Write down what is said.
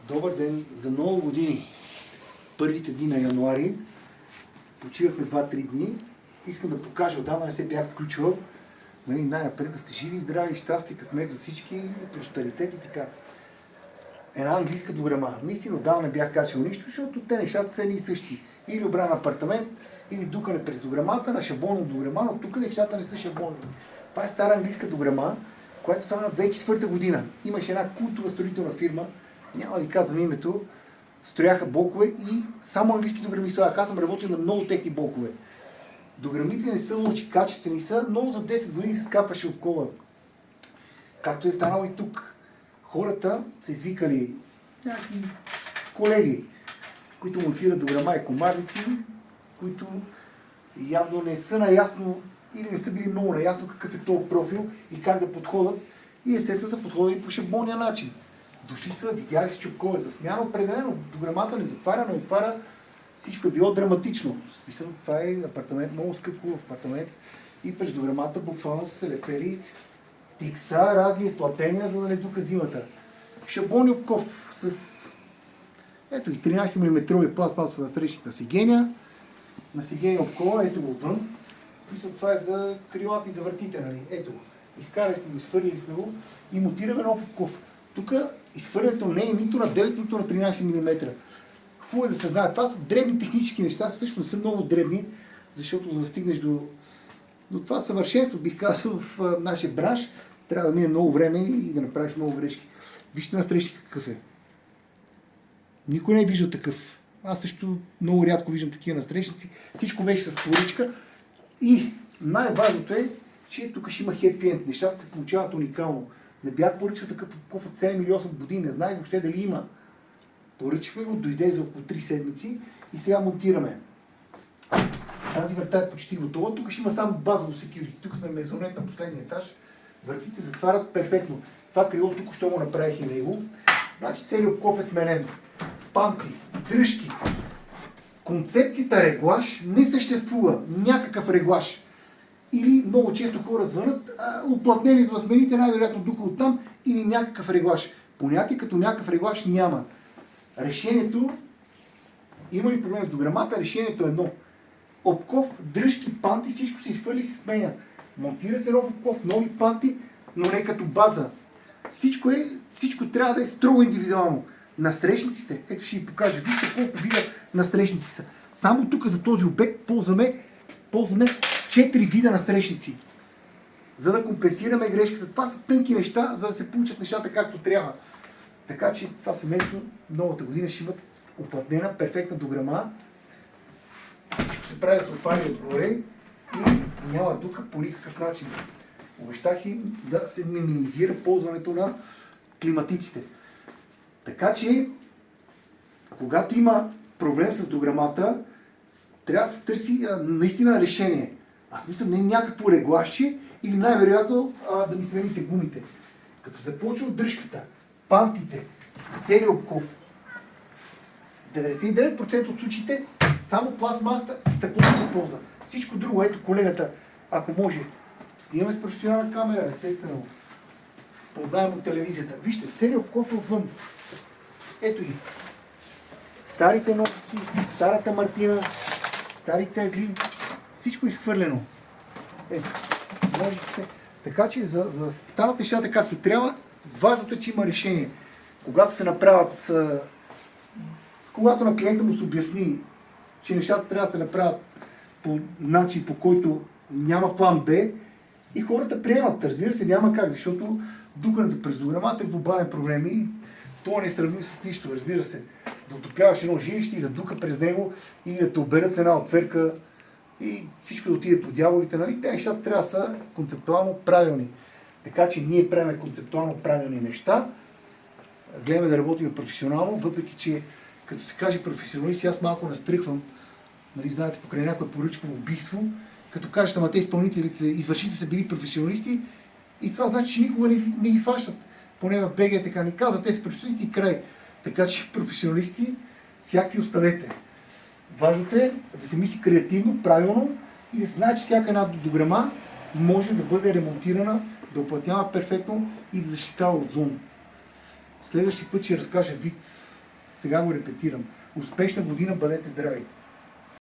Добър ден! За много години, първите дни на януари, почивахме 2-3 дни. Искам да покажа, отдавна не се бях включвал, най-напред да сте живи, здрави, щастие, късмет за всички, просперитет и така. Една английска дограма. Наистина отдавна не бях качвал нищо, защото те нещата са едни и същи. Или обран апартамент, или дукане през дограмата, на шаблонно дограма, но тук нещата не са шаблонни. Това е стара английска дограма, която стана 2004 година. Имаше една култова строителна фирма, няма да казвам името, строяха блокове и само английски дограми слагаха. Аз съм работил на много техни блокове. Дограмите не са лоши, качествени са, но за 10 години се скапваше от кола. Както е станало и тук. Хората са извикали някакви колеги, които монтират дограма и комарници, които явно не са наясно или не са били много наясно какъв е този профил и как да подходят. И естествено са подходили по шаблонния начин. Дошли са, видяли си чупкове за смяна, определено. Дограмата не затваря, не отваря. Всичко е било драматично. В смисъл, това е апартамент, много скъп хубав апартамент. И през дограмата буквално са се лепери тикса, разни оплатения, за да не духа зимата. Шаблон и обков с ето и 13 мм пластмасова насрещник на сигения. На сигения обкова, ето го вън. В смисъл, това е за крилата и за вратите, нали? Ето го. Изкарали сме го, изхвърлили сме го и монтираме нов обков. Тук изхвърлянето не е нито на 9, нито на 13 мм. Хубаво е да се знае. Това са дребни технически неща, всъщност не са много дребни, защото за да стигнеш до това съвършенство, бих казал, в нашия бранш, трябва да мине много време и да направиш много грешки. Вижте насрещника какъв е. Никой не е виждал такъв. Аз също много рядко виждам такива насрещници. Всичко вече с поръчка. И най-важното е, че тук ще има happy end. Нещата се получават уникално. Не бях поръчал такъв обков от 7 или 8 години. Не знаех въобще дали има. Поръчахме го, дойде за около 3 седмици и сега монтираме. Тази врата е почти готова. Тук ще има само базово security. Тук сме мезонет на последния етаж. Вратите затварят перфектно. Това крило тук ще го направих и него. Значи целият обков е сменен. Панти, дръжки. Концепцията реглаж не съществува. Някакъв реглаж. Или много често хора звънат, уплътнението на смените най-вероятно духа оттам или някакъв реглаж. Понятие като някакъв реглаж няма. Решението, има ли проблем с дограмата, решението е едно. Обков, дръжки, панти, всичко се изхвърли и се сменя. Монтира се нов обков, нови панти, но не като база. Всичко трябва да е строго индивидуално. Насрещниците, ето ще ви покажа, вижте колко вида насрещници са. Само тук за този обект ползваме 4 вида насрещници. За да компенсираме грешката. Това са тънки неща, за да се получат нещата както трябва. Така че това семейство новата година ще имат уплътнена, перфектна дограма. Всичко се прави да се отваря отгоре и няма духа по никакъв начин. Обещах им да се минимизира ползването на климатиците. Така че, когато има проблем с дограмата, трябва да се търси наистина решение. Аз мисля, не някакво реглаше или най-вероятно да ми смените гумите. Като започва от дръжката, пантите, целият обков, 99% от случаите само пластмасата и стъклото се ползва. Всичко друго, ето колегата, ако може, снимаме с професионална камера, естествено, подаем от телевизията. Вижте, целият обков е отвън. Ето ги. Старите носици, старата мартина, старите агли, всичко е изхвърлено. Ето, ножиците. Така че, за да стават нещата както трябва, важното е, че има решение. Когато се направят, когато на клиента му се обясни, че нещата трябва да се направят по начин, по който няма план Б, и хората приемат. Разбира се, няма как, защото дукането през дограмата е глобален проблем и това не е сравнимо с нищо, разбира се. Да отопляваш едно жилище и да духа през него, или да те оберат с една отверка и всичко да отиде по дяволите, нали? Те нещата трябва да са концептуално правилни. Така че ние правим концептуално правилни неща, гледаме да работим професионално, въпреки че като се каже професионалист, аз малко настръхвам, нали, знаете, покрай някое поръчково убийство, като кажете, ама те изпълнителите, извършителите са били професионалисти и това значи, че никога не ги фащат. Поне в БГ така не казват, те са професионалисти и край. Така че професионалисти всякакви оставете. Важното е да се мисли креативно, правилно и да се знае, че всяка една дограма може да бъде ремонтирана, да оплътнява перфектно и да защитава от зон. Следващия път ще разкажа виц. сега го репетирам. Успешна година, бъдете здрави!